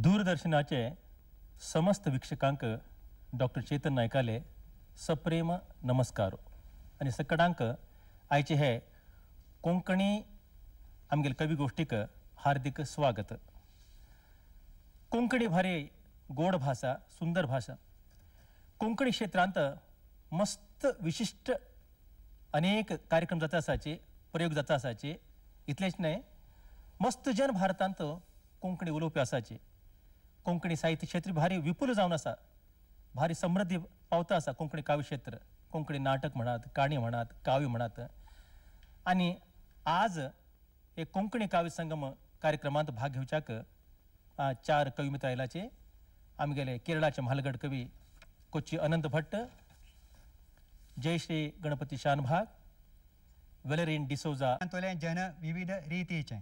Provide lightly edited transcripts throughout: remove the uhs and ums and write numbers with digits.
दूरदर्शनाचे समस्त वीक्षकांक डॉक्टर चेतन नायकाले सप्रेम नमस्कार आणि सकडांक आयचे हे कोंकणी आमगेल कवी गोष्टीक हार्दिक स्वागत। कोंकणी भारी गोड भाषा, सुंदर भाषा। कोंकणी क्षेत्रांत मस्त विशिष्ट अनेक कार्यक्रम जाता आसाचे, प्रयोग जाता आसाचे। इतलेच न्हय, मस्त जन भारतांत कोंकणी उलोवपी आसाचे। कोंकणी साहित्य क्षेत्र भारी विपुल जावन आसा, भारी समृद्धी पावता आसा कोंकणी काव्य क्षेत्र। कोंकणी नाटक म्हणात, काणी म्हणात, काव्य म्हणात। आणि आज हे कोंकणी काव्य संगम कार्यक्रमांत भाग घेवच्याक 4 कवी मित्र आयलाचे। आमगेले केरळाचे म्हालगड कवी कोच्ची अनंत भट्ट, जयश्री गणपती शानभाग, वेलेरीन डिसोजा। तुले जन विविध रीतीचे,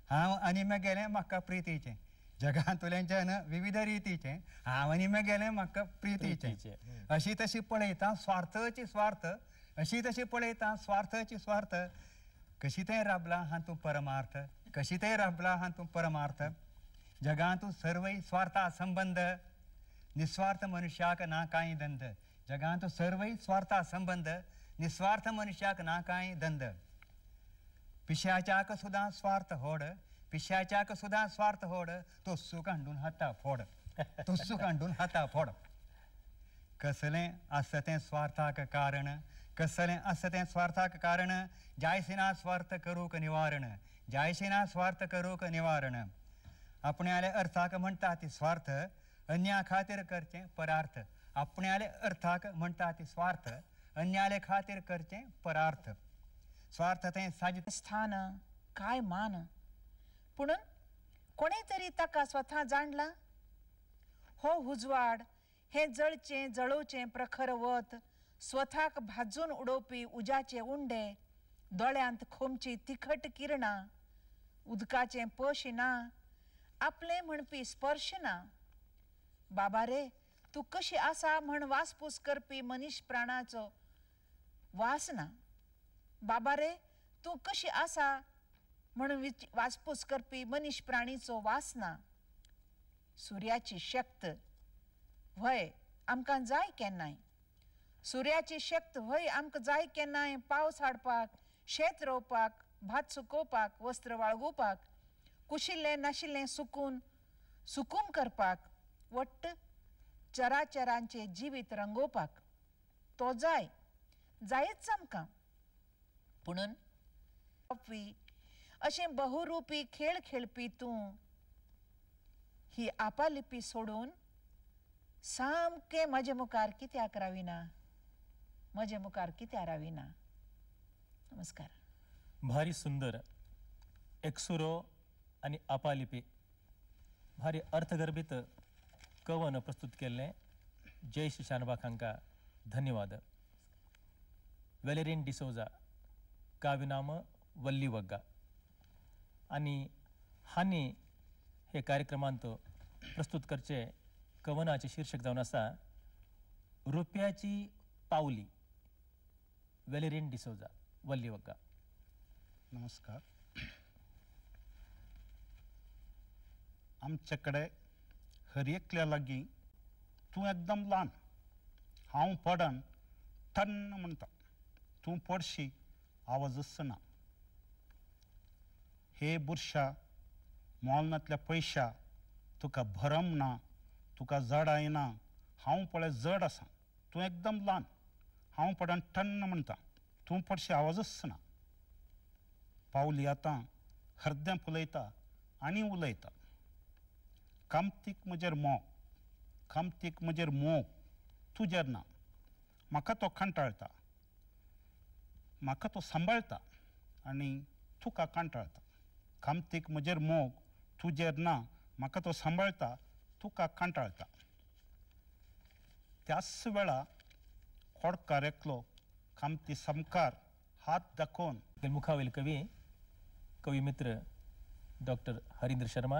हांव आनी गेले म्हाका प्रितीचे। जगांतुले जन विविध रीतीचे, हांव आनी गेले म्हाका प्रितीचे। अशी तशी पळयता स्वार्थाची स्वार्थ, अशी तशी पळयता स्वार्थाची स्वार्थ। कशी ते राबला हातूं परमार्थ, कशी ते राबला हातूं परमार्थ। जगांतू सर्वय स्वार्था संबंध, निस्वार्थ मनुष्याक ना कांय दंद। जगांतू सर्वय स्वार्था संबंध, निस्वार्थ मनुष्याक ना कांय दंद। पिशाच्याक सुद्धा स्वार्थ होड, पिशाच्याक सुद्धा स्वार्थ होड। तो सुख हाडून हाता फोड, तो सुख हाडून हाता फोड। कसलें आसा तें स्वार्थाक कारण, कसलें आसा तें स्वार्थाक कारण। जायसिना स्वार्थ करूक निवारण, जायसिना स्वार्थ करूक निवारण। आपण्याले अर्थाक म्हणटा ती स्वार्थ, अन्या खातीर करचें परार्थ। आपण्याले अर्थाक म्हणटा ती स्वार्थ, अन्याले खातीर करचें परार्थ। स्वार्थ तें साजित स्थान काय मान, पूण कोणे तरी ताका स्वता जाणला। हो उजवाड, हे जळचें जळोवचें प्रखर वत, स्वताक भाजून उडोवपी उज्याचे उंडे। दोळ्यांत खोमची तिखट किरणां, उदकाचें पशिना, आपले म्हणपी स्पर्श ना। बाबा रे, तू कशी आसा म्हण वासपूस करपी मनीस प्राणाचो वास ना। बाबा रे, तू कशी आसा म्हणून वासपूस करपी मनीस प्राणीचो वास ना। सूर्याची शक्त व्हय आमकां जाय केन्नाय, सूर्याची शक्त व्हय आमकां जाय केन्नाय। पावस हाडपाक, शेत रोवपाक, भात सुकोवपाक, वस्त्र वाळगोवपाक, कुशिल्लें नाशिल्लें सुकून करपाक, वट्ट चराचरांचे जिवीत रंगोवपाक। तो जायच आमकां। पुणून अशें बहुरुपी खेळ खेळपी तूं ही आपालिपी सोडून सामकें म्हजे मुखार कित्याक राविना, म्हजे मुखार कित्याक राविना। नमस्कार। भारी सुंदर एकसुरो आणि आपालिपी भारी अर्थगर्भित कवन प्रस्तुत केल्लें जयश्री शानभाग हांकां धन्यवाद। वेलेरीन डिसोजा काव्यनाम वल्ली वग्गा। आणि हानी हे कार्यक्रमांत प्रस्तुत करचे कवनाचे शीर्षक जावन आसा रुपयाची पावली। वेलेरीन डिसोजा, वल्ली वग्गा। नमस्कार। आमचे कडेन हर एकल्या लागीं तूं एकदम ल्हान, हांव पडन टन्न म्हणटा, तूं पडशी आवाजच ना। हे बुरशा मोलनांतल्या पयशा तुका भरम ना, तुका जड आयना। हांव पळय जड आसा, तूं एकदम ल्हान, हांव पडन टन्न म्हणटा, तूं पडशी आवाजच ना। पावली आतां हरदें फुलयता आनी उलयता। कामतीक म्हजेर मोग, कामतीक म्हजेर मोग तुजेर ना। म्हाका तो कंटाळटा, म्हाका तो सांबाळटा आनी तुका कंटाळटा। कामतीक म्हजेर मोग तुजेर ना, म्हाका तो सांबाळटा, तुका कंटाळटा। त्याच वेळा खोडकार एकलो कामती समकार हात दाखोवन। मुखावेल कवी मित्र डॉक्टर हरिंद्र शर्मा,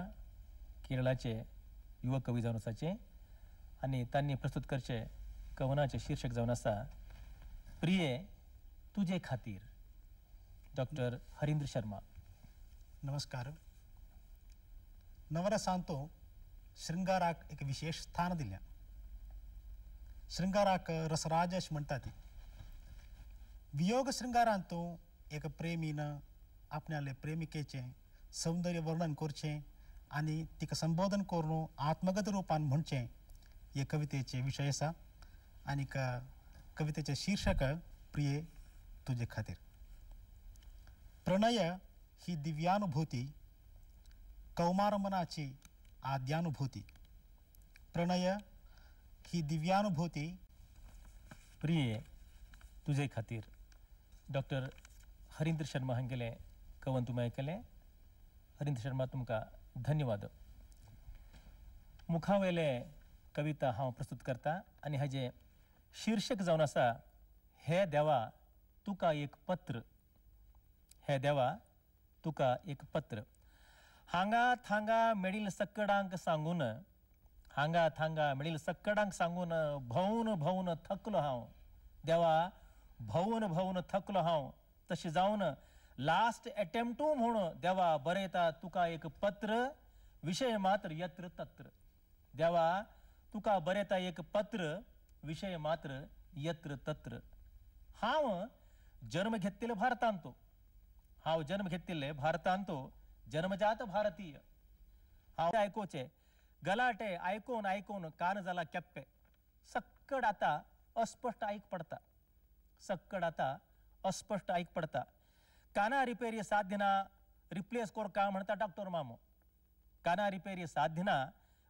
केरळाचे युवक कवी जावन आसाचे। आणि तांणी प्रस्तुत करचे कवनाचे शीर्षक जावन आसा प्रिये तुजे खातीर। डॉक्टर हरिंद्र शर्मा। नमस्कार। नवरसांतो श्रृंगाराक एक विशेष स्थान दिल्या. श्रृंगाराक रसराज अशें म्हणटा ती. वियोग श्रृंगारांतू एक प्रेमीन आपणाले प्रेमिकेचें सौंदर्य वर्णन करचें आनी तिका संबोधन करून आत्मगत रुपान म्हणचें हे कवितेचे विशय आसा. आनीक कवितेचें शीर्षक प्रिये तुजे खातीर. प्रणय ही दिव्यानुभूती, कौमार मनाची आद्यानुभूती. प्रणय ही दिव्यानुभूती. प्रिये तुजे खातीर. डॉक्टर हरिंद्र शर्मा हांगेलें कवन तुमी आयकलें. हरिंद्र शर्मा तुमकां धन्यवाद. मुखावेलें कविता हांव प्रस्तुत करता आनी हाजें शीर्षक जावन आसा हे देवा तुका एक पत्र. हे देवा तुका एक पत्र. हांगा थांगा मेळील सक्कडांक सांगून, हांगा थांगा मेळील सक्कडांक सांगून भोंवन भोंवन थकलो हांव. देवा भोंवन भोंवन थकलो हांव. तशें जावन लास्ट एटेम्प्टू म्हणून देवा बरयता तुका एक पत्र, विशय मात्र यत्र तत्र. देवा तुका बरयता एक पत्र, विशय मात्र यत्र तत्र. हांव जन्म घेतिल्ले भारतांतो. हांव जन्म घेतिल्ले भारतांतो. जन्मजात भारतीय. हांव आयकोचे गलाटे आयकोन आयकोन कान जाला केप्पे. सक्कड आता अस्पष्ट आयक पडता. सक्कड आता अस्पष्ट आयक पडता. काना रिपेरी साधना रिप्लेस कोरका म्हणता डॉक्टर मामो. काना रिपेरी साधना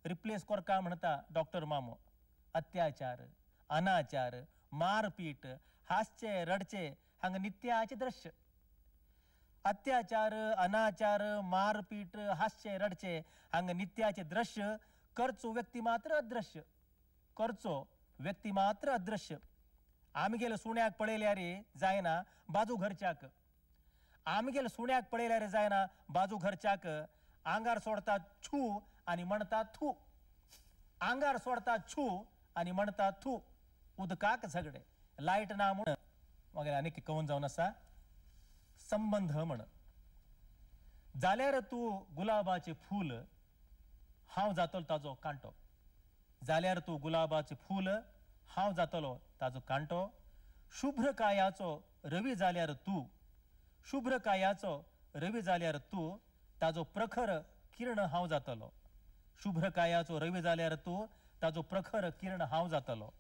रिप्लेस कोरका म्हणता डॉक्टर मामो. अत्याचार, अनाचार, मारपीट, हास्य रडचे हांग नित्याचे दृश्य. अत्याचार, अनाचार, मारपीट, हास्य रडचे हांग नित्याचे दृश्य. करचो व्यक्ती मात्र अदृश्य. करचो व्यक्ती मात्र अदृश्य. आमगेल सुण्याक पळयल्या रे जायना बाजू घरच्याक. आमगेल सुण्याक पळयल्या रे जायना बाजू घरच्याक. आंगार सोडता छू आनी म्हणता थू. आंगार सोडता छू आनी म्हणता थू. उदकाक झगडे लायट ना म्हण. वगैरे अनेक कवन जावन आसा. संबंध म्हण. जाल्यार तू गुलाबाचे फूल, हांव जातलो ताजो कांटो. जाल्यार तू गुलाबाचे फूल, हांव जातलो ताजो कांटो. शुभ्र कायाचो रवी जाल्यार तू. शुभ्र कायाचो रवी जाल्यार तू. ताजो प्रखर किरण हांव जातलो. शुभ्र कायाचो रवी जाल्यार तू. ताजो प्रखर किरण हांव जातलो.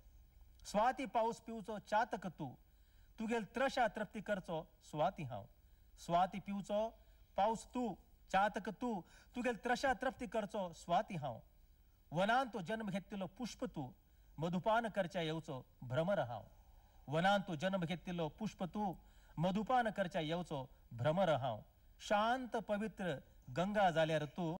स्वाती पावस पिवचो चातक तू. तुगेल त्रशा तृप्ती करचो स्वाती हांव. स्वाती पिवचो पावस तू, चातक तू. तुगेल त्रशा तृप्ती करचो स्वाती हांव. वनांत तो जन्म घेतिल्लो पुष्प तू. मधुपान करच्या येवचो भ्रमर हांव. वनांत तो जन्म घेतिल्लो पुष्प तू. मधुपान करच्या येवचो भ्रमर हांव. शांत पवित्र गंगा जाल्यार तू.